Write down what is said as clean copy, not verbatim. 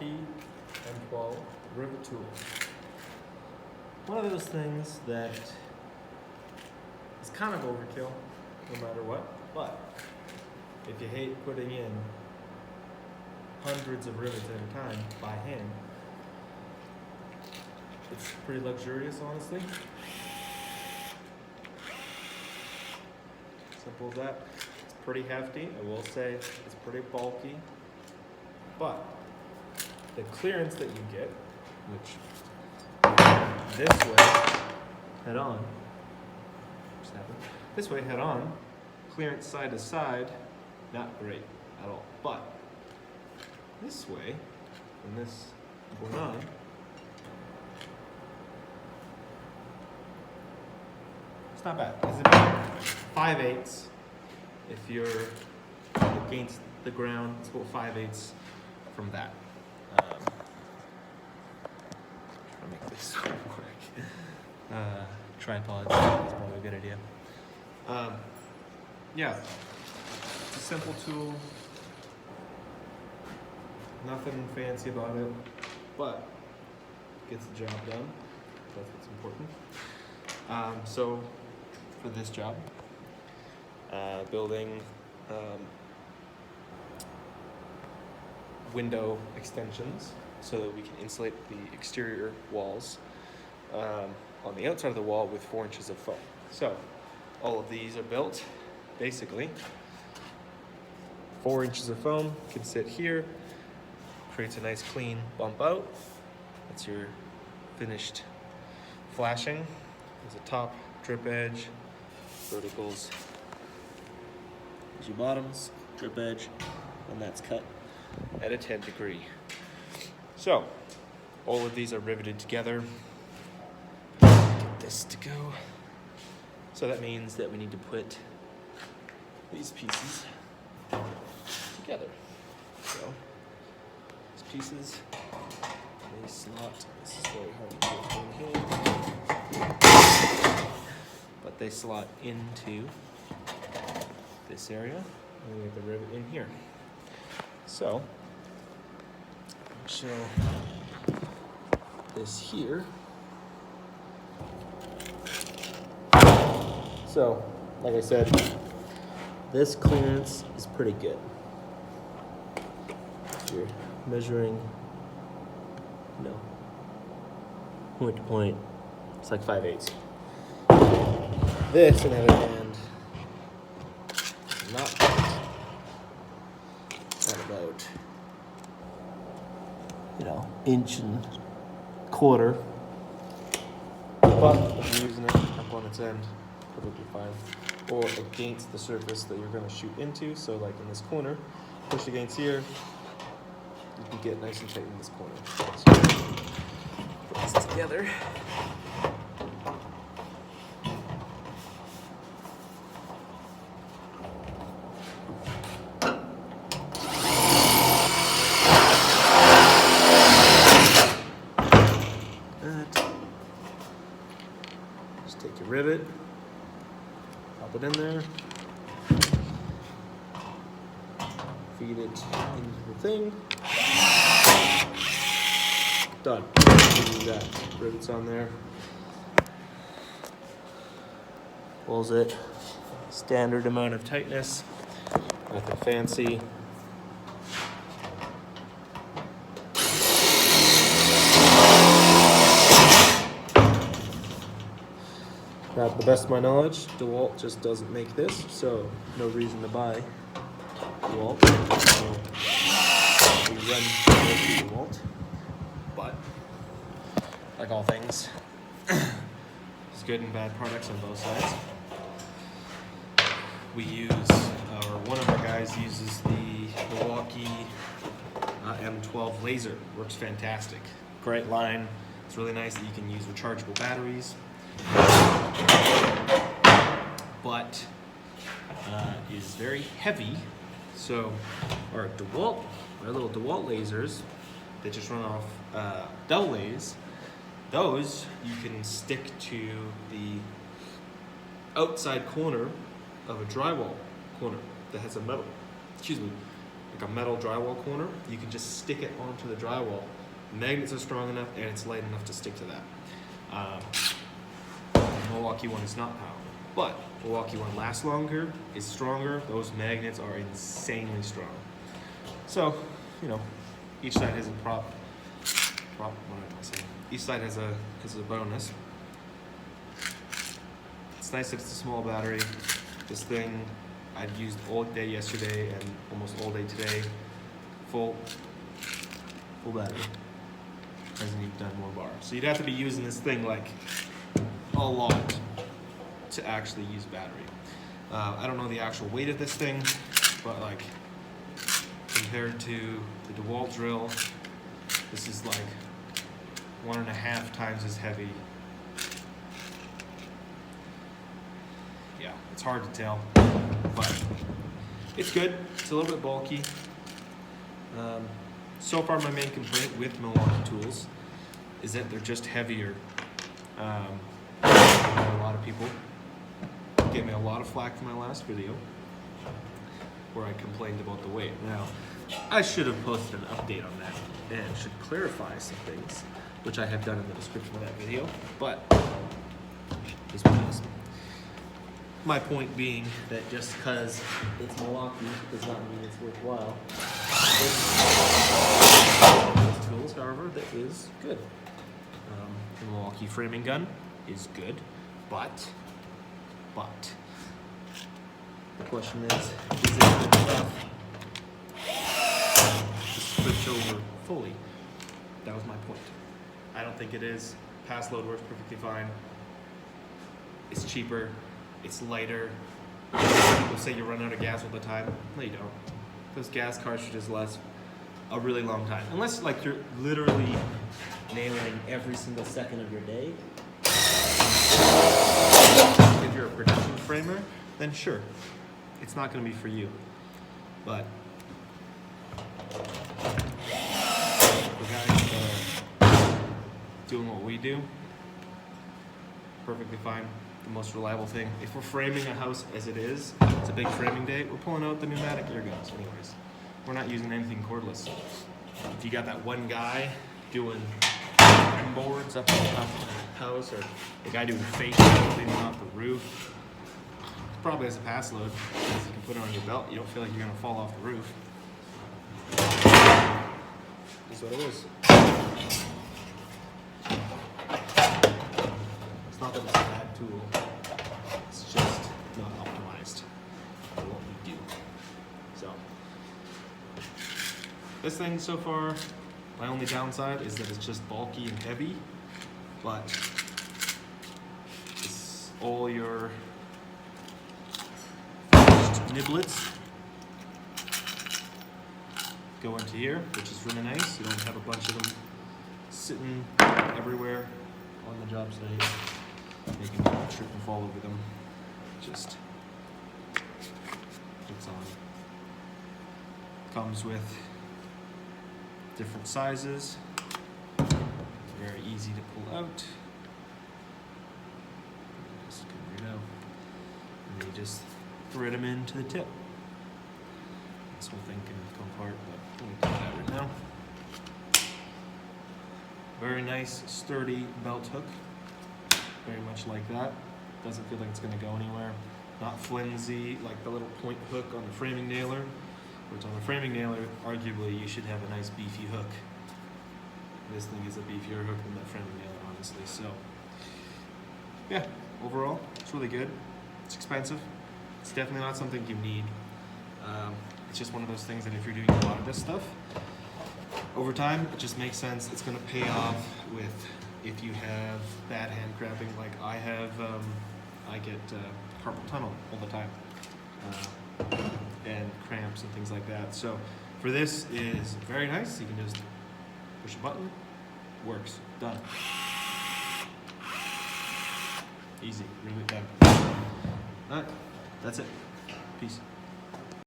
Milwaukee m12 rivet tool. One of those things that is kind of overkill no matter what, but if you hate putting in hundreds of rivets at a time by hand, it's pretty luxurious, honestly. Simple as that. It's pretty hefty, I will say. It's pretty bulky, but the clearance that you get, which this way head on, this way head on, clearance side to side, not great at all. But this way, when this going on, it's not bad. It's about 5/8 if you're against the ground. It's about 5/8 from that. Trying to make this work. Tripod is probably a good idea. Yeah, it's a simple tool. Nothing fancy about it, but gets the job done. That's what's important. So for this job, building window extensions so that we can insulate the exterior walls on the outside of the wall with 4 inches of foam. So all of these are built basically 4 inches of foam can sit here, creates a nice clean bump out. That's your finished flashing. There's a top drip edge, verticals, there's your bottoms, drip edge, and that's cut at a 10 degree. So all of these are riveted together. Get this to go. So that means that we need to put these pieces together. So these pieces, they slot. This is very hard to do in here, but they slot into this area, and we have the rivet in here. So I'll show this here. So, like I said, this clearance is pretty good. If you're measuring, point to point, it's like 5/8. This, on the other hand, is not quite. It's at about, inch and quarter. But if you're using it up on its end, perfectly fine. Or against the surface that you're going to shoot into. So like in this corner, push against here, you can get nice and tight in this corner. So put this together. Just take your rivet, pop it in there, feed it into the thing. Done. You got rivets on there. Pulls it. Standard amount of tightness. Nothing fancy. To the best of my knowledge, DeWalt just doesn't make this, so no reason to buy DeWalt. So we run DeWalt, but like all things, there's good and bad products on both sides. We use, or one of our guys uses the Milwaukee m12 laser. Works fantastic. Great line. It's really nice that you can use rechargeable batteries. But is very heavy. So our little DeWalt lasers that just run off delays, those you can stick to the outside corner of a drywall corner that has a metal like a metal drywall corner, you can just stick it onto the drywall. The magnets are strong enough and it's light enough to stick to that. The Milwaukee one is not powerful, but Milwaukee one lasts longer, is stronger. Those magnets are insanely strong. So, you know, each side has a what am I saying? Each side has a bonus. It's nice that it's a small battery. This thing I'd used all day yesterday and almost all day today. Full battery. Hasn't even done more bar. So you'd have to be using this thing like a lot to actually use battery. I don't know the actual weight of this thing, but like compared to the DeWalt drill, this is like 1.5 times as heavy. Yeah, it's hard to tell, but it's good. It's a little bit bulky. So far, my main complaint with Milwaukee tools is that they're just heavier. A lot of people gave me a lot of flack for my last video where I complained about the weight. Now, I should have posted an update on that and should clarify some things, which I have done in the description of that video, but this one is. My point being that just because it's Milwaukee does not mean it's worthwhile. Those tools, however, that is good. The Milwaukee framing gun is good, but the question is it good enough to switch over fully? That was my point. I don't think it is. Pass load works perfectly fine. It's cheaper. It's lighter. People say you run out of gas all the time. No, you don't. Those gas cartridges last a really long time. Unless like you're literally nailing every single second of your day. If you're a production framer, then sure. It's not going to be for you. But for guys doing what we do, perfectly fine. The most reliable thing. If we're framing a house as it is, it's a big framing day, we're pulling out the pneumatic air guns anyways. We're not using anything cordless. If you got that one guy doing rim boards up on top of the house, or the guy doing facial cleaning off the roof, probably has a pass load. Because you can put it on your belt, you don't feel like you're gonna fall off the roof. That's what it is. It's not that it's a bad tool, it's just not optimized for what we do. So, this thing so far, my only downside is that it's just bulky and heavy, but it's all your niblets go into here, which is really nice. You don't have a bunch of them sitting everywhere on the job site. You can trip and fall over them. Just fits on. Comes with different sizes. Very easy to pull out. Just come right out. And you just thread them into the tip. This whole thing can come apart, but we'll do that right now. Very nice, sturdy belt hook. Very much like that. Doesn't feel like it's going to go anywhere. Not flimsy like the little point hook on the framing nailer. Which on the framing nailer, arguably, you should have a nice beefy hook. This thing is a beefier hook than that framing nailer, honestly. So, yeah, overall, it's really good. It's expensive. It's definitely not something you need. It's just one of those things that if you're doing a lot of this stuff, over time, it just makes sense. It's going to pay off with if you have bad hand cramping like I have. I get carpal tunnel all the time. And cramps and things like that. So for this is very nice. You can just push a button, works, done. Easy, really done. All right, that's it. Peace.